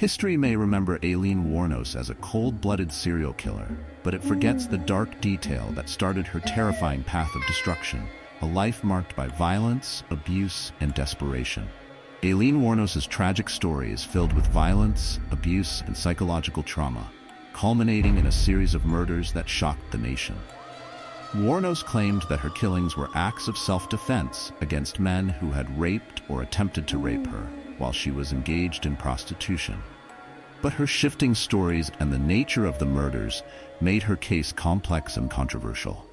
History may remember Aileen Wuornos as a cold-blooded serial killer, but it forgets the dark detail that started her terrifying path of destruction, a life marked by violence, abuse, and desperation. Aileen Wuornos' tragic story is filled with violence, abuse, and psychological trauma, culminating in a series of murders that shocked the nation. Wuornos claimed that her killings were acts of self-defense against men who had raped or attempted to rape her while she was engaged in prostitution. But her shifting stories and the nature of the murders made her case complex and controversial.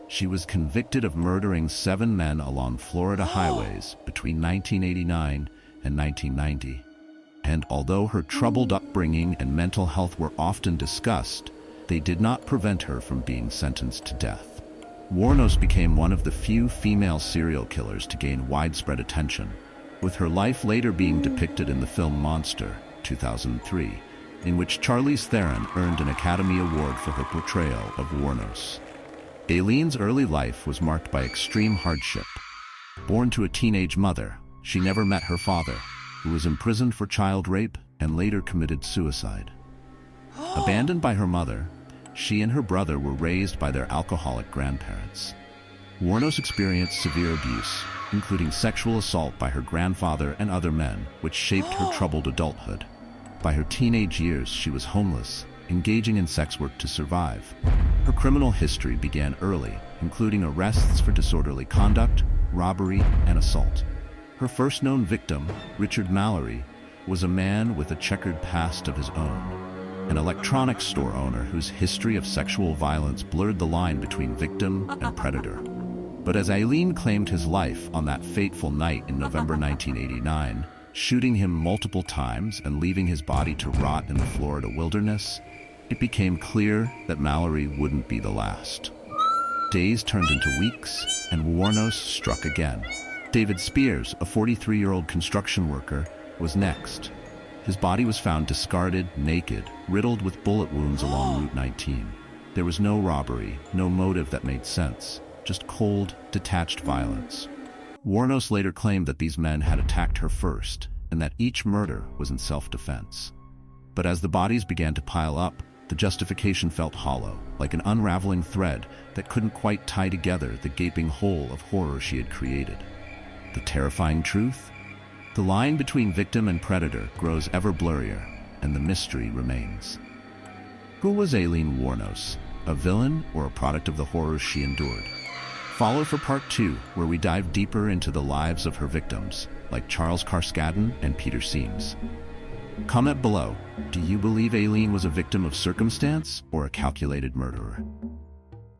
She was convicted of murdering 7 men along Florida highways between 1989 and 1990. And although her troubled upbringing and mental health were often discussed, they did not prevent her from being sentenced to death. Wuornos became one of the few female serial killers to gain widespread attention, with her life later being depicted in the film Monster, 2003, in which Charlize Theron earned an Academy Award for her portrayal of Wuornos. Aileen's early life was marked by extreme hardship. Born to a teenage mother, she never met her father, who was imprisoned for child rape and later committed suicide. Abandoned by her mother, she and her brother were raised by their alcoholic grandparents. Wuornos experienced severe abuse, including sexual assault by her grandfather and other men, which shaped her troubled adulthood. By her teenage years, she was homeless, engaging in sex work to survive. Her criminal history began early, including arrests for disorderly conduct, robbery, and assault. Her first known victim, Richard Mallory, was a man with a checkered past of his own, an electronics store owner whose history of sexual violence blurred the line between victim and predator. But as Aileen claimed his life on that fateful night in November 1989, shooting him multiple times and leaving his body to rot in the Florida wilderness, it became clear that Mallory wouldn't be the last. Days turned into weeks, and Wuornos struck again. David Spears, a 43-year-old construction worker, was next. His body was found discarded, naked, riddled with bullet wounds along Route 19. There was no robbery, no motive that made sense, just cold, detached violence. Wuornos later claimed that these men had attacked her first, and that each murder was in self-defense. But as the bodies began to pile up, the justification felt hollow, like an unraveling thread that couldn't quite tie together the gaping hole of horror she had created. The terrifying truth? The line between victim and predator grows ever blurrier, and the mystery remains. Who was Aileen Wuornos? A villain or a product of the horrors she endured? Follow for Part 2, where we dive deeper into the lives of her victims, like Charles Carskadden and Peter Seams. Comment below, do you believe Aileen was a victim of circumstance or a calculated murderer?